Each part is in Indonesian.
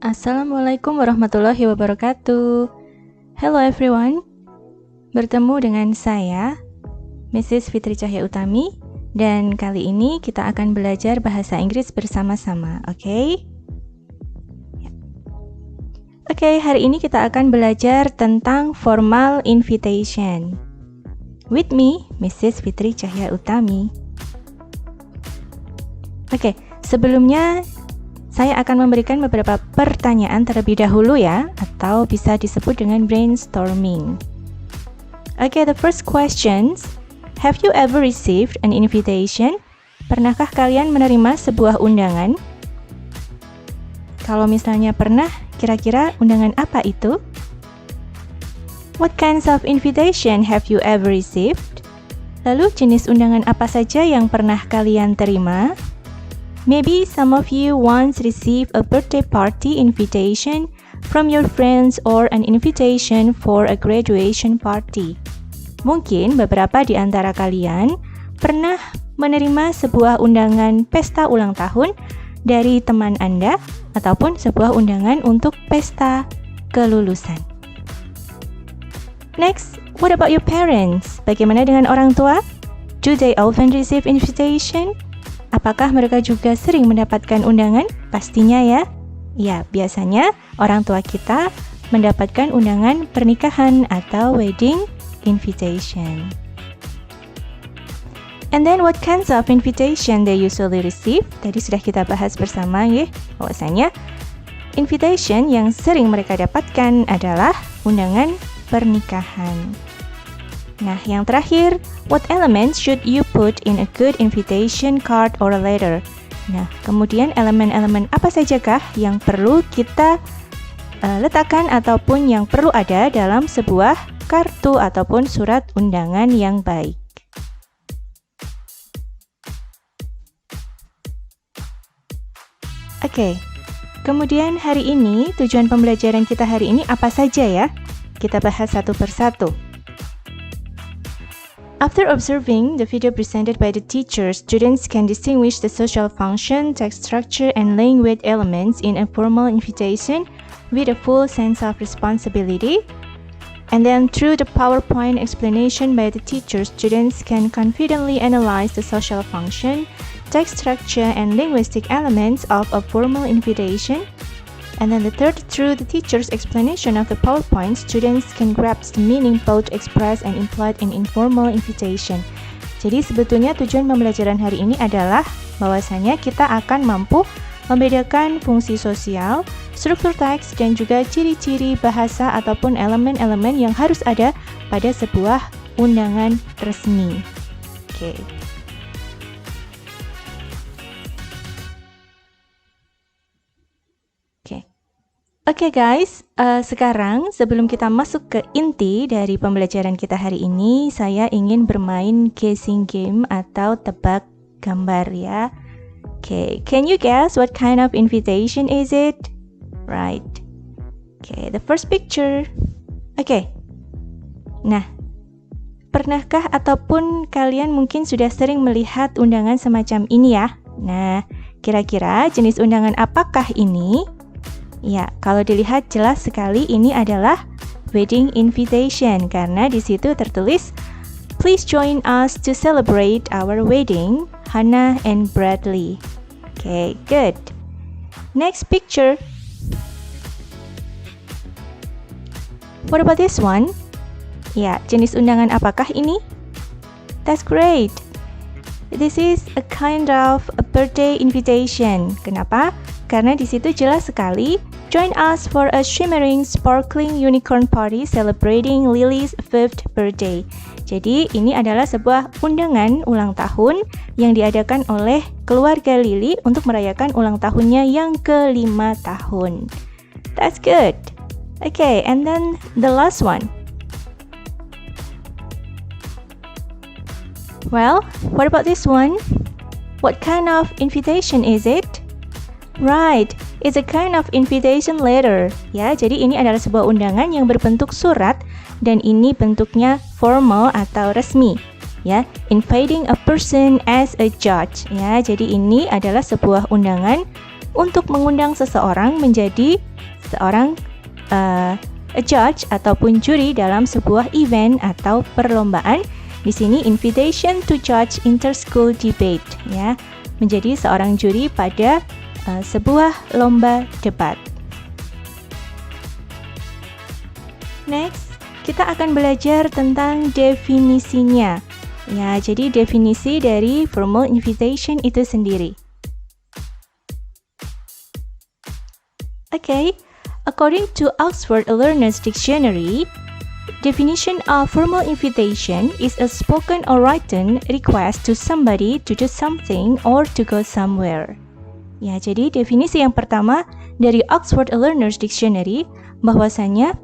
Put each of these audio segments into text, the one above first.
Assalamualaikum warahmatullahi wabarakatuh. Hello everyone. Bertemu dengan saya, Mrs. Fitri Cahya Utami, dan kali ini kita akan belajar bahasa Inggris bersama-sama, oke? Oke, hari ini kita akan belajar tentang formal invitation. With me, Mrs. Fitri Cahya Utami. Oke, sebelumnya saya akan memberikan beberapa pertanyaan terlebih dahulu ya, atau bisa disebut dengan brainstorming. Okay, the first questions. Have you ever received an invitation? Pernahkah kalian menerima sebuah undangan? Kalau misalnya pernah, kira-kira undangan apa itu? What kinds of invitation have you ever received? Lalu jenis undangan apa saja yang pernah kalian terima? Maybe some of you once received a birthday party invitation from your friends or an invitation for a graduation party. Mungkin beberapa di antara kalian pernah menerima sebuah undangan pesta ulang tahun dari teman Anda ataupun sebuah undangan untuk pesta kelulusan. Next, what about your parents? Bagaimana dengan orang tua? Do they often receive invitation? Apakah mereka juga sering mendapatkan undangan? Pastinya ya. Ya, biasanya orang tua kita mendapatkan undangan pernikahan atau wedding invitation. And then what kinds of invitation they usually receive? Tadi sudah kita bahas bersama ya, bahwasanya invitation yang sering mereka dapatkan adalah undangan pernikahan. Nah, yang terakhir, what elements should you put in a good invitation card or a letter? Nah, kemudian elemen-elemen apa sajakah yang perlu kita letakkan ataupun yang perlu ada dalam sebuah kartu ataupun surat undangan yang baik? Oke, kemudian hari ini, tujuan pembelajaran kita hari ini apa saja ya? Kita bahas satu persatu. After observing the video presented by the teacher, students can distinguish the social function, text structure, and language elements in a formal invitation with a full sense of responsibility. And then through the PowerPoint explanation by the teacher, students can confidently analyze the social function, text structure, and linguistic elements of a formal invitation. And then the third, through the teacher's explanation of the PowerPoint, students can grasp the meaning both expressed and implied in informal invitation. Jadi sebetulnya tujuan pembelajaran hari ini adalah bahwasanya kita akan mampu membedakan fungsi sosial, struktur teks, dan juga ciri-ciri bahasa ataupun elemen-elemen yang harus ada pada sebuah undangan resmi. Oke. Oke guys, sekarang sebelum kita masuk ke inti dari pembelajaran kita hari ini, saya ingin bermain guessing game atau tebak gambar ya. Oke, can you guess what kind of invitation is it? Right. Oke, the first picture. Oke. Nah, pernahkah ataupun kalian mungkin sudah sering melihat undangan semacam ini ya? Nah, kira-kira jenis undangan apakah ini? Ya, kalau dilihat jelas sekali ini adalah wedding invitation karena di situ tertulis please join us to celebrate our wedding, Hannah and Bradley. Okay, good. Next picture. What about this one? Ya, jenis undangan apakah ini? That's great. This is a kind of a birthday invitation. Kenapa? Karena di situ jelas sekali, join us for a shimmering, sparkling unicorn party celebrating Lily's 5th birthday. Jadi, ini adalah sebuah undangan ulang tahun yang diadakan oleh keluarga Lily untuk merayakan ulang tahunnya yang ke-5 tahun. That's good. Okay, and then the last one. Well, what about this one? What kind of invitation is it? Right, it's a kind of invitation letter. Ya, jadi ini adalah sebuah undangan yang berbentuk surat dan ini bentuknya formal atau resmi. Ya, inviting a person as a judge. Ya, jadi ini adalah sebuah undangan untuk mengundang seseorang menjadi seorang a judge ataupun juri dalam sebuah event atau perlombaan. Di sini invitation to judge inter-school debate, ya, menjadi seorang juri pada sebuah lomba debat. Next, kita akan belajar tentang definisinya. Ya, jadi definisi dari formal invitation itu sendiri. Okay, according to Oxford Learner's Dictionary, definition of formal invitation is a spoken or written request to somebody to do something or to go somewhere. Ya, jadi definisi yang pertama dari Oxford Learner's Dictionary bahwasanya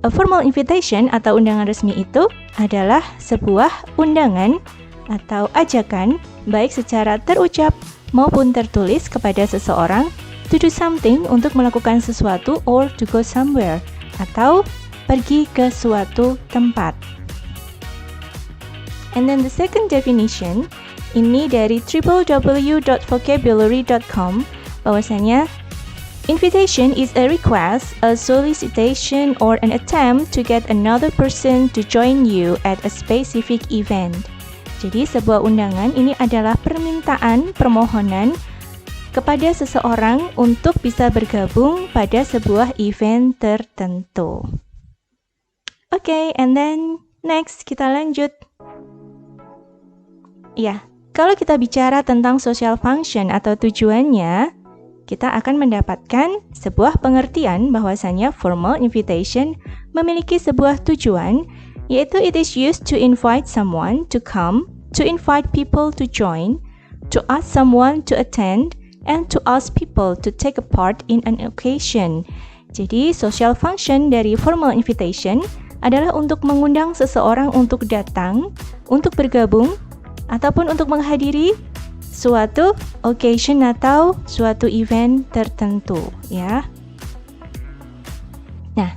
a formal invitation atau undangan resmi itu adalah sebuah undangan atau ajakan baik secara terucap maupun tertulis kepada seseorang to do something, untuk melakukan sesuatu, or to go somewhere, atau pergi ke suatu tempat. And then the second definition, ini dari www.vocabulary.com, bahwasanya invitation is a request, a solicitation, or an attempt to get another person to join you at a specific event. Jadi sebuah undangan ini adalah permintaan, permohonan kepada seseorang untuk bisa bergabung pada sebuah event tertentu. Okay, and then next kita lanjut. Ya, kalau kita bicara tentang social function atau tujuannya, kita akan mendapatkan sebuah pengertian bahwasanya formal invitation memiliki sebuah tujuan, yaitu it is used to invite someone to come, to invite people to join, to ask someone to attend, and to ask people to take a part in an occasion. Jadi, social function dari formal invitation adalah untuk mengundang seseorang untuk datang, untuk bergabung, ataupun untuk menghadiri suatu occasion atau suatu event tertentu, ya. Nah,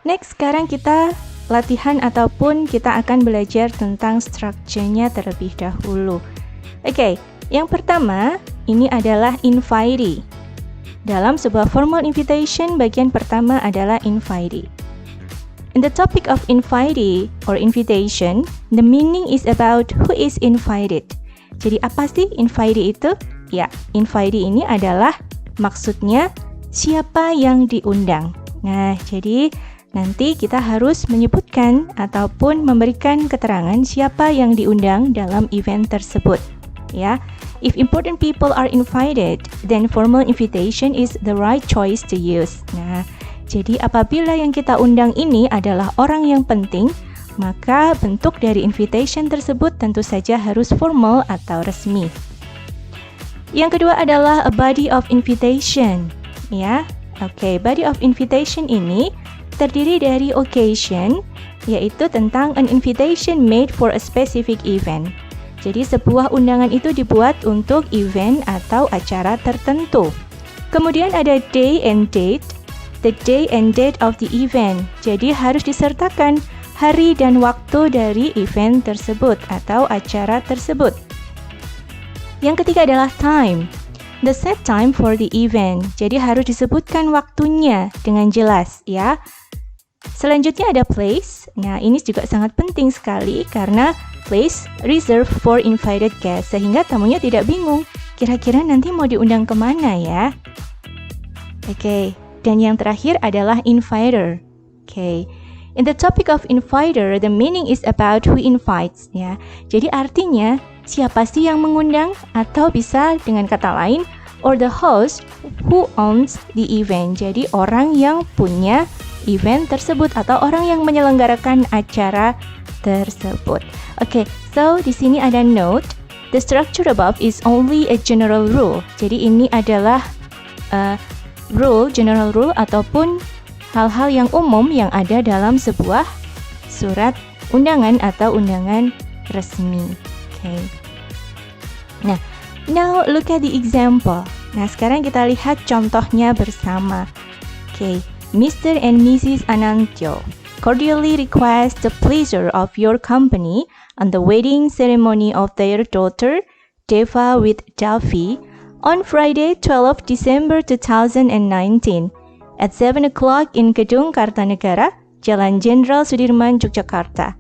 next sekarang kita latihan ataupun kita akan belajar tentang structure-nya terlebih dahulu. Oke, yang pertama ini adalah invitee. Dalam sebuah formal invitation, bagian pertama adalah invitee. In the topic of invitee or invitation, the meaning is about who is invited. Jadi apa sih invitee itu? Ya, invitee ini adalah maksudnya siapa yang diundang. Nah, jadi nanti kita harus menyebutkan ataupun memberikan keterangan siapa yang diundang dalam event tersebut. Ya, if important people are invited, then formal invitation is the right choice to use. Nah, jadi apabila yang kita undang ini adalah orang yang penting, maka bentuk dari invitation tersebut tentu saja harus formal atau resmi. Yang kedua adalah a body of invitation. Ya, oke, body of invitation ini terdiri dari occasion, yaitu tentang an invitation made for a specific event. Jadi sebuah undangan itu dibuat untuk event atau acara tertentu. Kemudian ada day and date, the day and date of the event. Jadi harus disertakan hari dan waktu dari event tersebut atau acara tersebut. Yang ketiga adalah time, the set time for the event. Jadi harus disebutkan waktunya dengan jelas, ya. Selanjutnya ada place. Nah, ini juga sangat penting sekali karena place reserved for invited guests, sehingga tamunya tidak bingung kira-kira nanti mau diundang kemana ya. Oke, dan yang terakhir adalah inviter. Oke, in the topic of inviter, the meaning is about who invites, ya. Jadi artinya siapa sih yang mengundang, atau bisa dengan kata lain, or the host who owns the event. Jadi orang yang punya event tersebut atau orang yang menyelenggarakan acara tersebut. Okay, so di sini ada note. The structure above is only a general rule. Jadi ini adalah rule, general rule ataupun hal-hal yang umum yang ada dalam sebuah surat undangan atau undangan resmi. Okay. Nah, now look at the example. Nah, sekarang kita lihat contohnya bersama. Okay. Mr. and Mrs. Anantyo cordially request the pleasure of your company on the wedding ceremony of their daughter, Deva with Davi, on Friday, 12 December 2019. at 7 o'clock in Gedung Kartanegara, Jalan Jenderal Sudirman, Yogyakarta.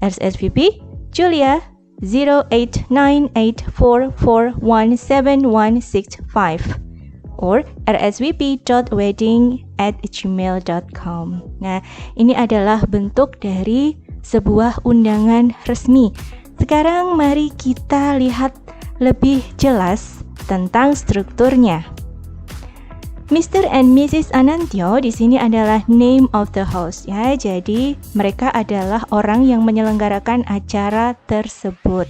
RSVP Julia 0898441765 or rsvp.wedding@gmail.com. Nah, ini adalah bentuk dari sebuah undangan resmi. Sekarang mari kita lihat lebih jelas tentang strukturnya. Mr. and Mrs. Anantyo di sini adalah name of the host ya. Jadi mereka adalah orang yang menyelenggarakan acara tersebut.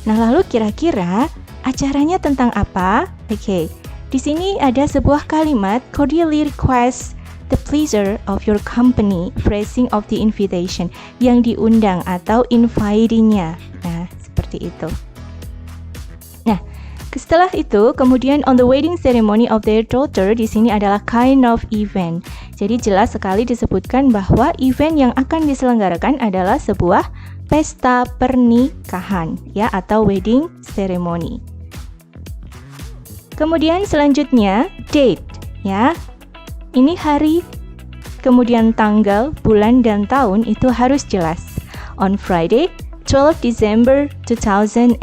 Nah, lalu kira-kira acaranya tentang apa? Oke. Di sini ada sebuah kalimat cordially request the pleasure of your company, phrasing of the invitation, yang diundang atau invitee-nya. Nah, seperti itu. Nah, setelah itu, kemudian on the wedding ceremony of their daughter, di sini adalah kind of event. Jadi jelas sekali disebutkan bahwa event yang akan diselenggarakan adalah sebuah pesta pernikahan, ya, atau wedding ceremony. Kemudian selanjutnya date, ya. Ini hari, kemudian tanggal, bulan, dan tahun itu harus jelas. On Friday, 12 December 2019.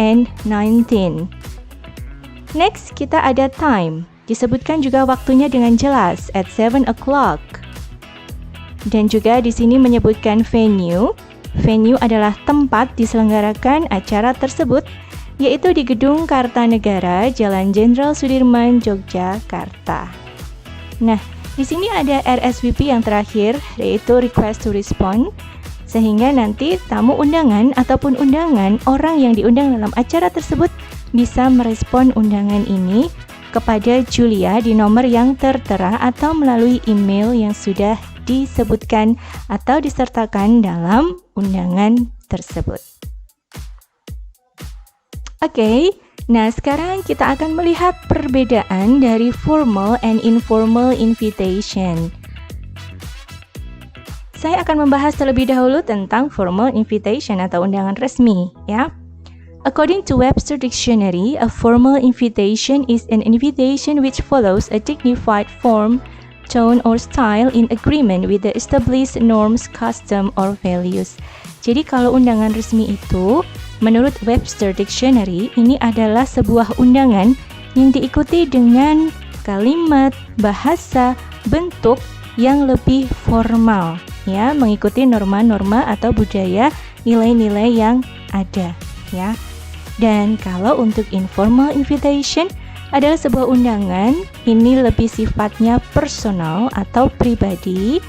Next, kita ada time. Disebutkan juga waktunya dengan jelas, at 7 o'clock. Dan juga di sini menyebutkan venue. Venue adalah tempat diselenggarakan acara tersebut, yaitu di Gedung Kartanegara, Jalan Jenderal Sudirman, Yogyakarta. Nah, di sini ada RSVP yang terakhir, yaitu request to respond, sehingga nanti tamu undangan ataupun undangan orang yang diundang dalam acara tersebut bisa merespon undangan ini kepada Julia di nomor yang tertera atau melalui email yang sudah disebutkan atau disertakan dalam undangan tersebut. Oke, nah sekarang kita akan melihat perbedaan dari formal and informal invitation. Saya akan membahas terlebih dahulu tentang formal invitation atau undangan resmi, ya. According to Webster Dictionary, a formal invitation is an invitation which follows a dignified form, tone, or style in agreement with the established norms, custom, or values. Jadi kalau undangan resmi itu, menurut Webster Dictionary, ini adalah sebuah undangan yang diikuti dengan kalimat, bahasa, bentuk yang lebih formal, ya, mengikuti norma-norma atau budaya, nilai-nilai yang ada, ya. Dan kalau untuk informal invitation adalah sebuah undangan, ini lebih sifatnya personal atau pribadi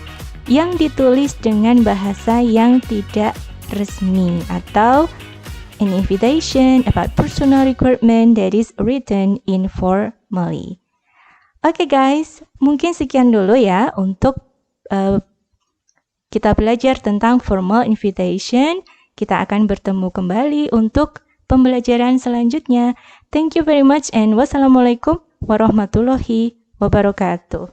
yang ditulis dengan bahasa yang tidak resmi, atau an invitation about personal requirement that is written informally. Oke guys, mungkin sekian dulu ya untuk kita belajar tentang formal invitation. Kita akan bertemu kembali untuk pembelajaran selanjutnya. Thank you very much and wassalamualaikum warahmatullahi wabarakatuh.